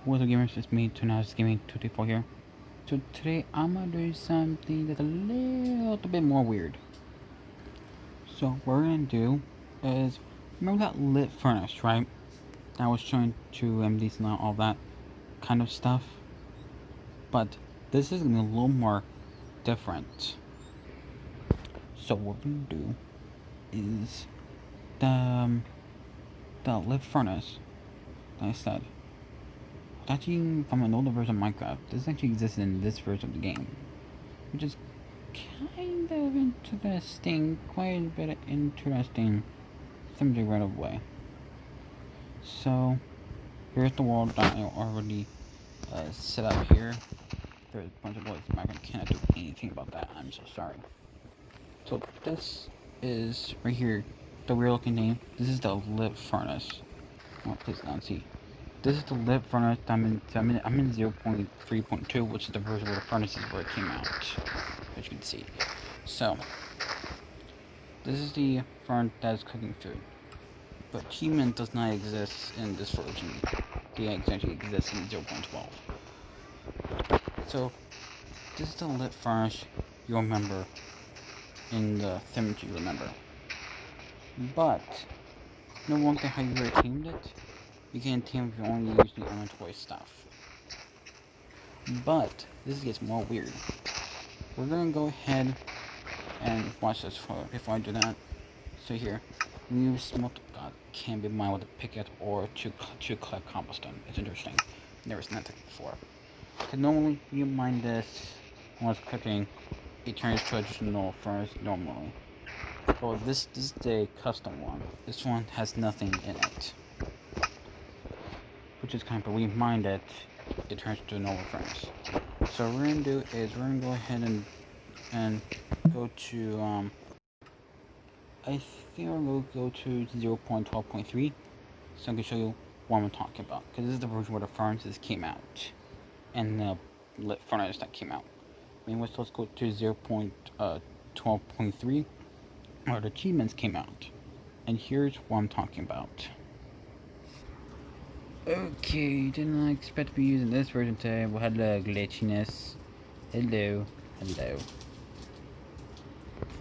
What's up, gamers? It's me, Tunaz Gaming 224 here. So today I'm gonna do something that's a little bit more weird. So what we're gonna do is, remember that lit furnace, right? I was trying to MDs and all that kind of stuff. But this is gonna be a little more different. So what we're gonna do is the lit furnace, like I said, actually from an older version of Minecraft. This actually exists in this version of the game, which is kind of interesting, quite a bit interesting something right away. So here's the world that I already set up here. There's a bunch of bullets in the background. Cannot do anything about that. I'm so sorry. So this is right here, the weird looking name. This is the lit furnace. Oh, please don't see. This is the lit furnace. I'm in 0.3.2, which is the version where the furnace is where it came out, as you can see. So this is the furnace that is cooking food. But achievement does not exist in this version. The actually exists in 0.12. So this is the lit furnace you remember in the image you remember. But no one thing how you really tamed it. You can tame if you only use the inventory stuff. But this gets more weird. We're gonna go ahead and watch this before I do that. So here, we use smelt god can be mined with a pickaxe or to collect cobblestone. It's interesting. Never seen that technique before. Because normally you mine this when it's cooking, it turns to a traditional furnace normally. But this is a custom one. This one has nothing in it, which is kind of, but we mined it, it turns to a normal furnace. So what we're gonna do is we're gonna go ahead and go to I think we'll go to 0.12.3 so I can show you what I'm talking about, because this is the version where the furnaces came out and the lit furnace that came out. Let's go to 0.12.3 where the achievements came out, and here's what I'm talking about. Okay, didn't expect to be using this version today. We had the glitchiness. Hello.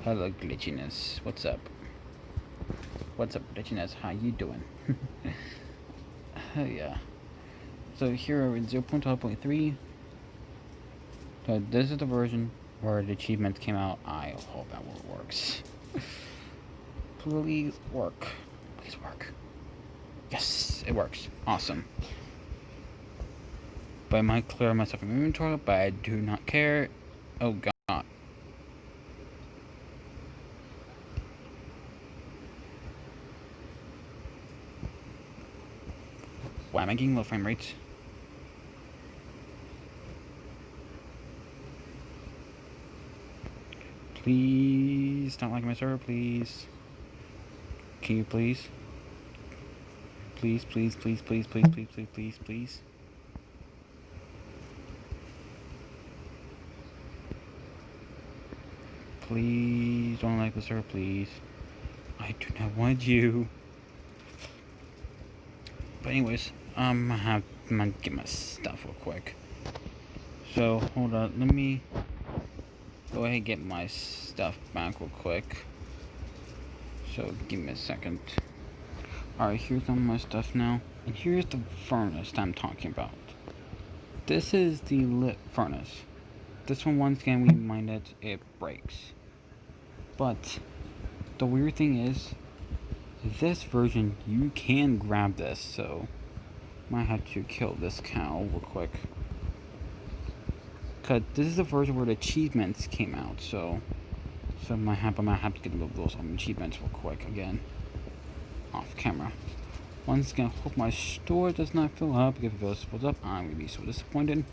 Hello glitchiness. What's up? What's up glitchiness? How you doing? Oh yeah. So here in 0.12.3, so this is the version where the achievements came out. I hope that works. Please work. Please work. Yes, it works. Awesome. But I might clear myself from inventory, but I do not care. Oh god. Why am I getting low frame rates? Please don't like my server, please. Can you please? Please. Please don't like the server, please. I do not want you. But anyways, I'm gonna get my stuff real quick. So hold on, let me go ahead and get my stuff back real quick. So give me a second. Alright, here's all my stuff now. And here's the furnace that I'm talking about. This is the lit furnace. This one, once again, we mine it, it breaks. But the weird thing is, this version, you can grab this, so might have to kill this cow real quick. Cause this is the version where the achievements came out, so I might have to get those achievements real quick again. Off camera. Once again, hope my store does not fill up, because if it fills up, I'm gonna be so disappointed.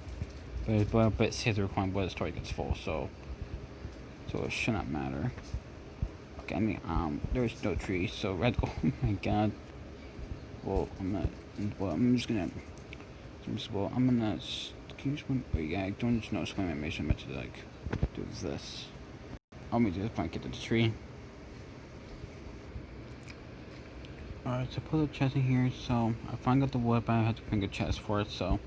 But it says the requirement where the store gets full, so it should not matter. Okay, I mean, there's no tree, so red. Oh my god. Well, I'm gonna. Can you swim? Oh yeah, I don't just know swim animation. I meant to like do this. I'll do this if I get to the tree. Alright, so put a chest in here. So I finally got the wood, but I had to bring a chest for it. So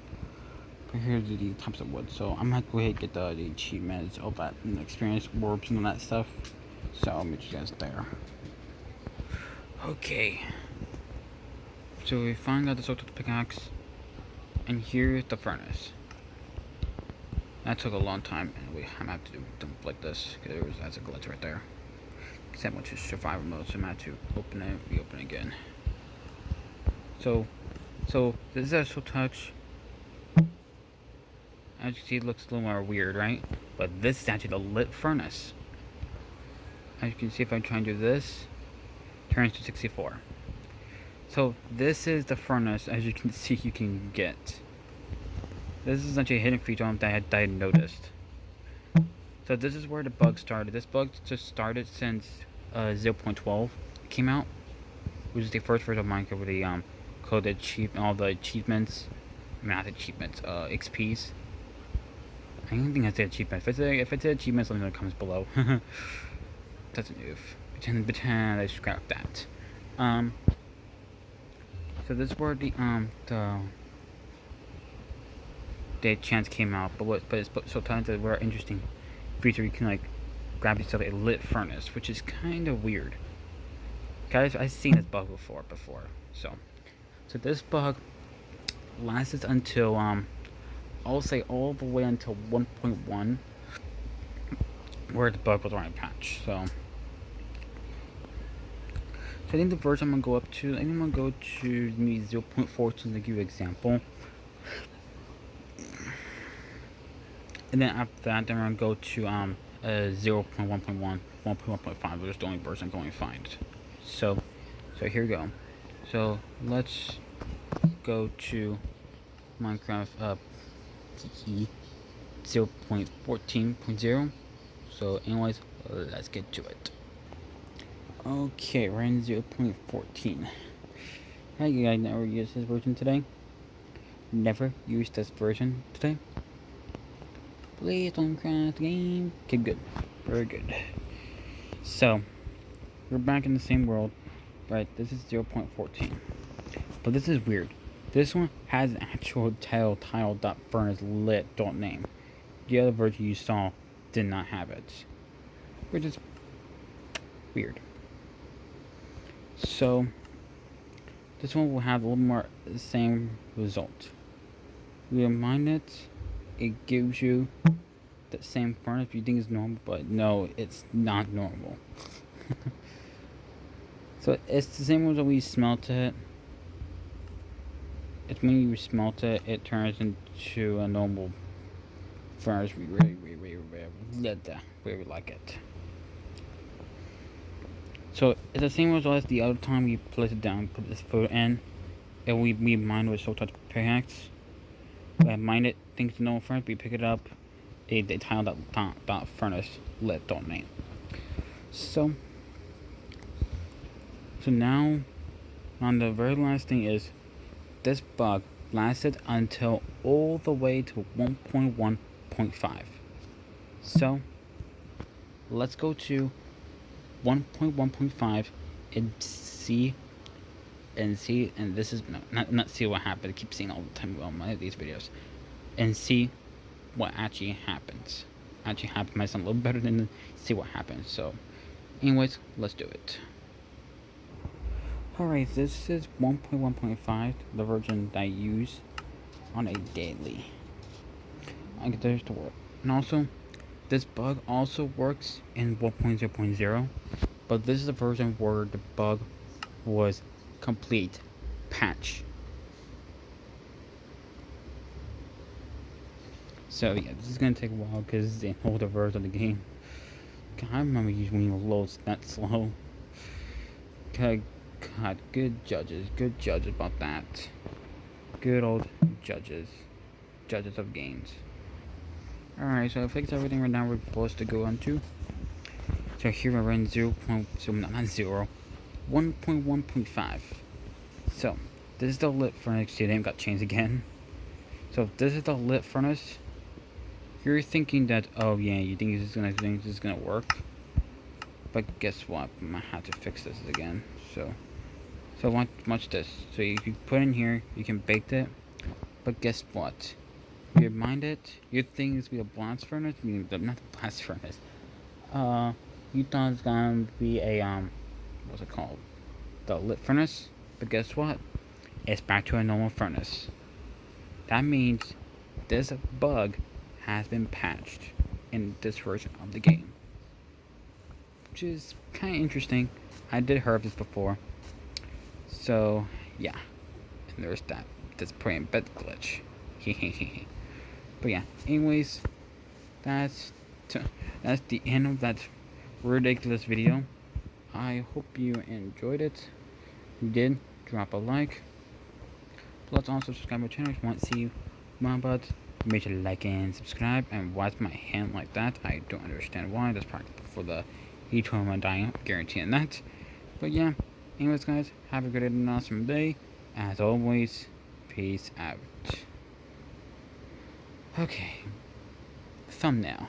Here's the types of wood. So I'm gonna go ahead and get the achievements, all that, and experience warps and all that stuff. So I'll meet you guys there. Okay. So we finally got the Soul Touch pickaxe, and here's the furnace. That took a long time, and I'm gonna have to do dump like this because that's a glitch right there. Because that went to survival mode, so I'm gonna have to open it, reopen it again. So this is a Soul Touch. As you see, it looks a little more weird, right? But this is actually the lit furnace. As you can see, if I try and do this, it turns to 64. So this is the furnace, as you can see, you can get. This is actually a hidden feature that I had noticed. So this is where the bug started. This bug just started since 0.12 came out, which is the first version of Minecraft with the coded all the achievements. I mean, not achievements, XPs. I don't think I say achievements. If it's achievements, let me know in the comments below. That's a noof. Pretend I scrapped that. So this is where the chance came out, but it's so talented. Where interesting feature, you can like grab yourself a lit furnace, which is kind of weird. Guys, I've seen this bug before. So this bug lasted until I'll say all the way until 1.1, where the bug was already patched. So I think the version I'm gonna go up to, I think I'm gonna go to maybe 0.14 to give you an example. And then after that, then I'm gonna go to 0.1.1, 1.1.5, which is the only version I'm going to find. So here we go. So let's go to Minecraft TE 0.14.0. So anyways, let's get to it. Okay, we're in 0.14. Hey, you guys never used this version today? Never used this version today? Please don't crash the game. Okay, good. Very good. So, we're back in the same world. Right, this is 0.14. But this is weird. This one has an actual tile.furnace.lit.name. The other version you saw did not have it. Which is weird. So, this one will have a little more the same result. You remind it gives you the same furnace you think is normal, but no, it's not normal. So it's the same as when we smelt it. It's when you smelt it, it turns into a normal furnace. We really like it. So it's the same result as the other time we place it down, put this food in, and we mine with Soul Touch pickaxe. I mine it, think it's a normal furnace, we pick it up, they tile that furnace lit.name. So now, on the very last thing is, this bug lasted until all the way to 1.1.5. So, let's go to 1.1.5 and see, and this is, not see what happened, I keep seeing all the time on these videos, and see what actually happens. Might sound a little better than see what happens. So, anyways, let's do it. Alright, this is 1.1.5, the version that I use on a daily. I get this to work. And also, this bug also works in 1.0.0, but this is the version where the bug was complete patch. So yeah, this is gonna take a while because it's the older version of the game. I remember when you loads that slow. God, good judges about that. Good old judges of games. Alright, so I fixed everything right now we're supposed to go on to. So here we're in 1.1.5. So, this is the lit furnace. The name got changed again. So, if this is the lit furnace, you're thinking that, oh yeah, you think this is gonna work. But guess what? I might have to fix this again. So watch this. So if you put in here, you can bake it. But guess what? you mind it, you think it's gonna be a blast furnace? I mean, not the blast furnace. Uh, you thought it's gonna be a what's it called? The lit furnace. But guess what? It's back to a normal furnace. That means this bug has been patched in this version of the game, which is kind of interesting. I did hear of this before, so yeah. And there's that disappointing bed glitch. But yeah. Anyways, that's that's the end of that ridiculous video. I hope you enjoyed it. If you did, drop a like. Plus, also subscribe to my channel if you want to see more about. Make sure to like and subscribe. And why's my hand like that? I don't understand why. That's probably for the eternal dying. I'm guaranteeing that. But yeah. Anyways, guys, have a good and awesome day. As always, peace out. Okay. Thumbnail.